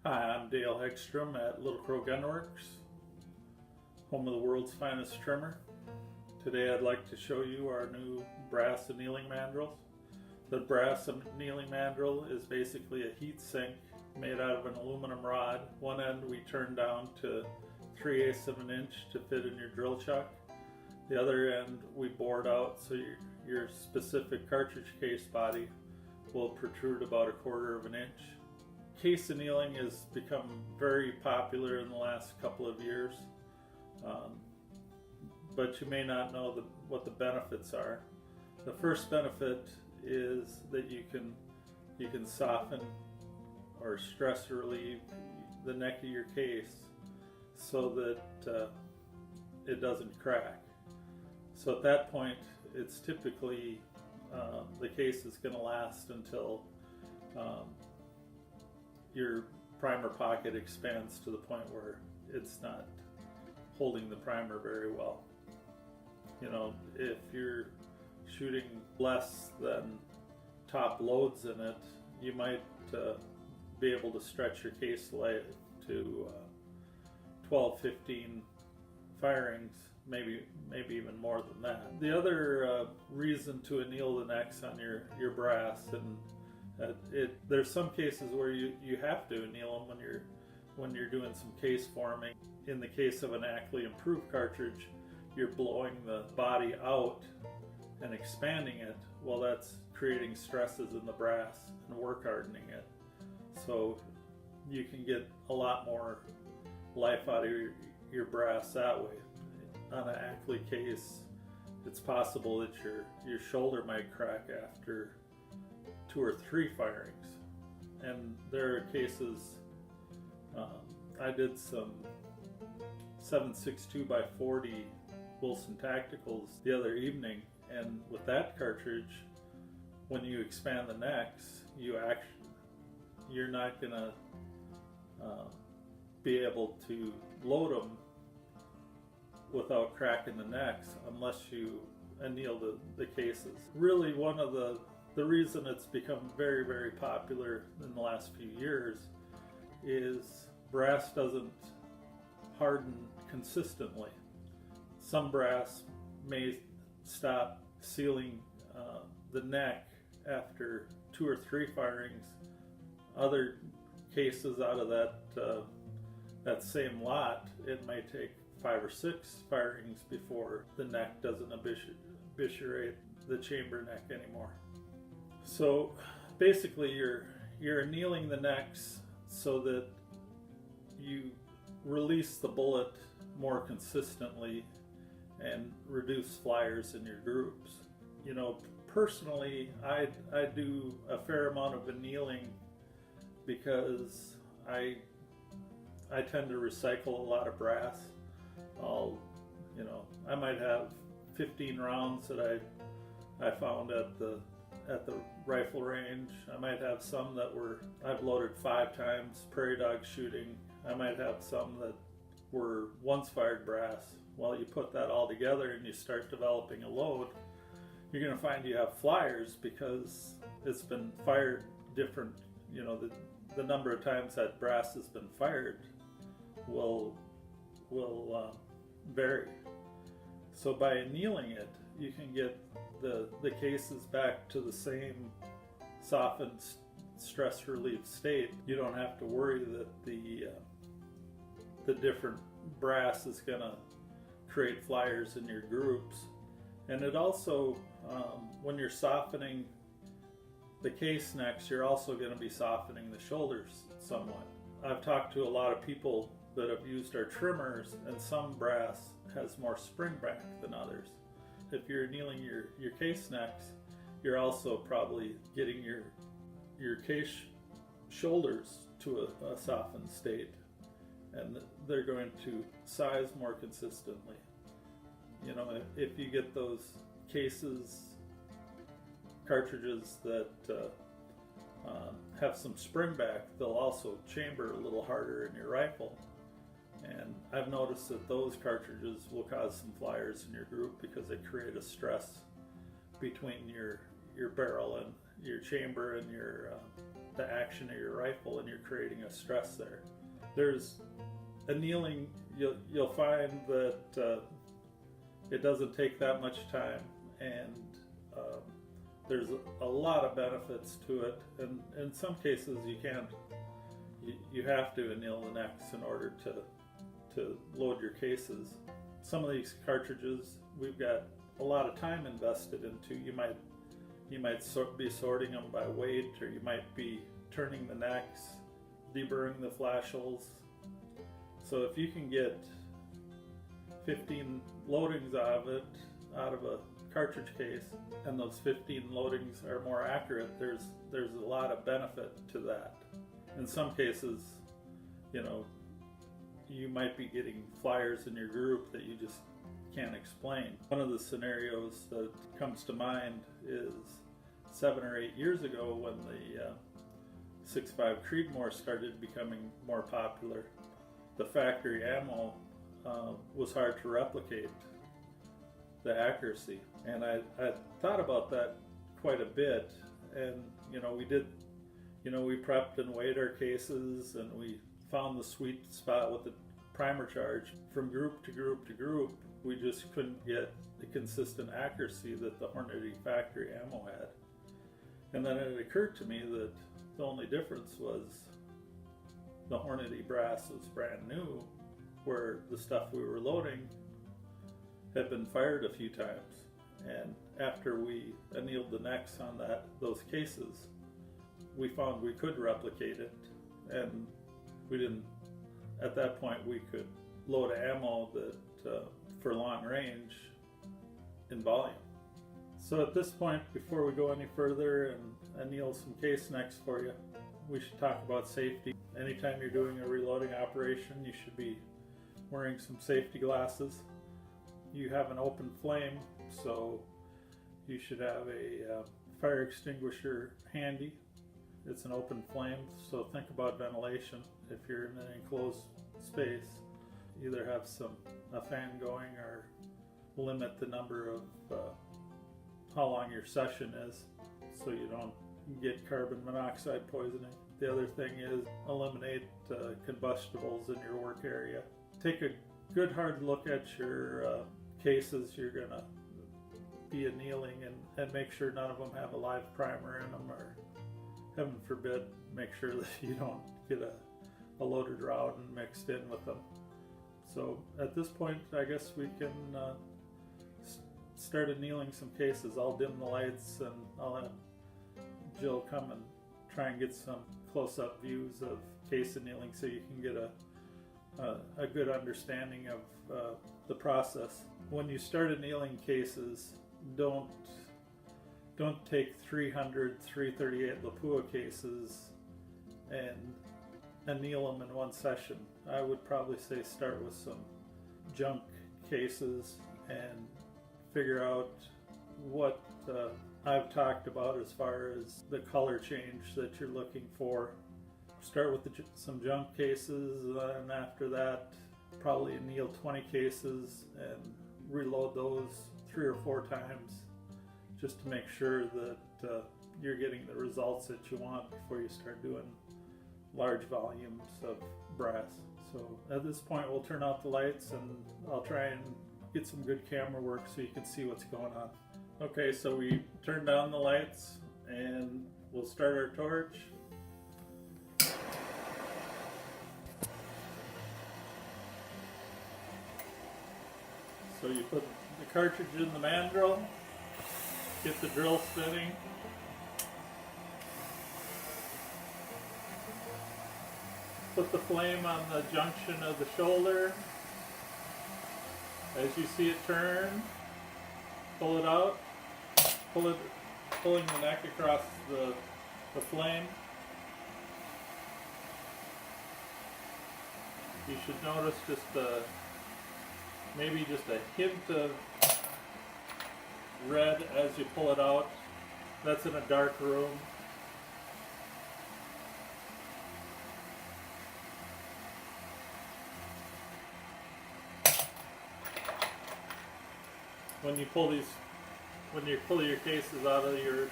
Hi, I'm Dale Hegstrom at Little Crow Gunworks, home of the world's finest trimmer. Today I'd like to show you our new Brass Annealing Mandrels. The Brass Annealing Mandrel is basically a heat sink made out of an aluminum rod. One end we turn down to 3/8 of an inch to fit in your drill chuck. The other end we bored out so your specific cartridge case body will protrude about 1/4 of an inch. Case annealing has become very popular in the last couple of years, but you may not know what the benefits are. The first benefit is that you can soften or stress relieve the neck of your case so that it doesn't crack. So at that point, it's typically the case is going to last until your primer pocket expands to the point where it's not holding the primer very well. You know, if you're shooting less than top loads in it, you might be able to stretch your case life to 12, 15 firings, maybe even more than that. The other reason to anneal the necks on your brass, and there's some cases where you have to anneal them when you're doing some case forming. In the case of an actually improved cartridge, you're blowing the body out and expanding it. Well, that's creating stresses in the brass and work hardening it. So you can get a lot more life out of your brass that way. On an Ackley case, it's possible that your shoulder might crack after 2 or 3 firings. And there are cases, I did some 7.62 by 40 Wilson Tacticals the other evening, and with that cartridge, when you expand the necks, you're not going to be able to load them without cracking the necks unless you anneal the cases. Really, one of the reason it's become very, very popular in the last few years is brass doesn't harden consistently. Some brass may stop sealing the neck after 2 or 3 firings. Other cases out of that same lot, it may take 5 or 6 firings before the neck doesn't obturate the chamber neck anymore. So basically you're annealing the necks so that you release the bullet more consistently and reduce flyers in your groups. You know, personally, I do a fair amount of annealing because I tend to recycle a lot of brass. I might have 15 rounds that I found at the rifle range. I might have some that I've loaded 5 times prairie dog shooting. I might have some that were once fired brass. Well, you put that all together and you start developing a load, you're going to find you have flyers because it's been fired different. You know, the number of times that brass has been fired will vary. So by annealing it, you can get the cases back to the same softened, stress relieved state. You don't have to worry that the different brass is going to create flyers in your groups. And it also, when you're softening the case necks, you're also going to be softening the shoulders somewhat. I've talked to a lot of people that have used our trimmers, and some brass has more spring back than others. If you're annealing your case necks, you're also probably getting your case shoulders to a softened state, and they're going to size more consistently. You know, if you get those cartridges that have some spring back, they'll also chamber a little harder in your rifle. And I've noticed that those cartridges will cause some flyers in your group because they create a stress between your barrel and your chamber and the action of your rifle and you're creating a stress there. There's annealing, you'll find that it doesn't take that much time, and there's a lot of benefits to it, and in some cases you have to anneal the necks in order to load your cases. Some of these cartridges we've got a lot of time invested into. You might be sorting them by weight, or you might be turning the necks, deburring the flash holes. So if you can get 15 loadings out of a cartridge case, and those 15 loadings are more accurate, there's a lot of benefit to that. In some cases, you might be getting flyers in your group that you just can't explain. One of the scenarios that comes to mind is 7 or 8 years ago when the 6.5 Creedmoor started becoming more popular. The factory ammo was hard to replicate, the accuracy, and I thought about that quite a bit. And we prepped and weighed our cases, and we found the sweet spot with the primer charge. From group to group to group, we just couldn't get the consistent accuracy that the Hornady factory ammo had. And then it occurred to me that the only difference was the Hornady brass was brand new, where the stuff we were loading had been fired a few times. And after we annealed the necks on those cases, we found we could replicate it, and we didn't. At that point, we could load ammo that for long range in volume. So at this point, before we go any further and anneal some case necks for you, we should talk about safety. Anytime you're doing a reloading operation, you should be wearing some safety glasses. You have an open flame, so you should have a fire extinguisher handy. It's an open flame, so think about ventilation. If you're in an enclosed space, either have a fan going or limit the number of how long your session is, so you don't get carbon monoxide poisoning. The other thing is eliminate combustibles in your work area. Take a good hard look at your cases you're going to be annealing, and make sure none of them have a live primer in them, or heaven forbid, make sure that you don't get a loaded round mixed in with them. So at this point, I guess we can start annealing some cases. I'll dim the lights, and I'll have Jill come and try and get some close-up views of case annealing, so you can get a good understanding of the process. When you start annealing cases, don't take 300 338 Lapua cases and anneal them in one session. I would probably say start with some junk cases and figure out what I've talked about as far as the color change that you're looking for. Start with some junk cases, and after that probably anneal 20 cases and reload those 3 or 4 times, just to make sure that you're getting the results that you want before you start doing large volumes of brass. So at this point, we'll turn off the lights, and I'll try and get some good camera work so you can see what's going on. Okay, so we turn down the lights, and we'll start our torch. So you put the cartridge in the mandrel, get the drill spinning, put the flame on the junction of the shoulder. As you see it turn, pull it out, pulling the neck across the flame. You should notice maybe just a hint of red as you pull it out. That's in a dark room. When you pull your cases out of your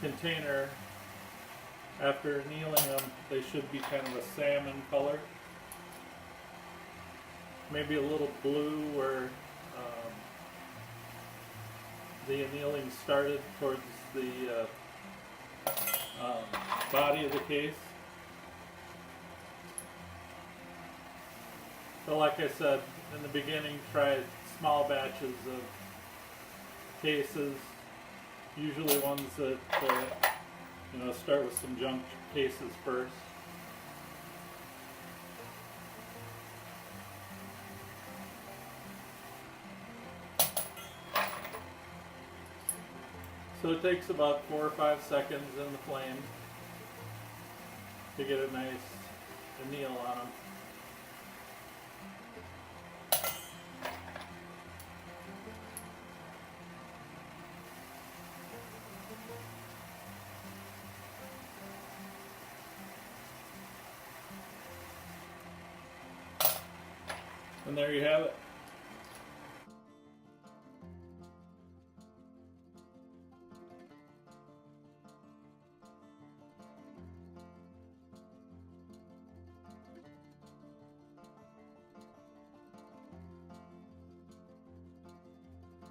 container, after annealing them, they should be kind of a salmon color. Maybe a little blue where the annealing started towards the body of the case. So like I said in the beginning, try small batches of cases, usually ones that start with some junk cases first. So it takes about 4 or 5 seconds in the flame to get a nice anneal on them. And there you have it.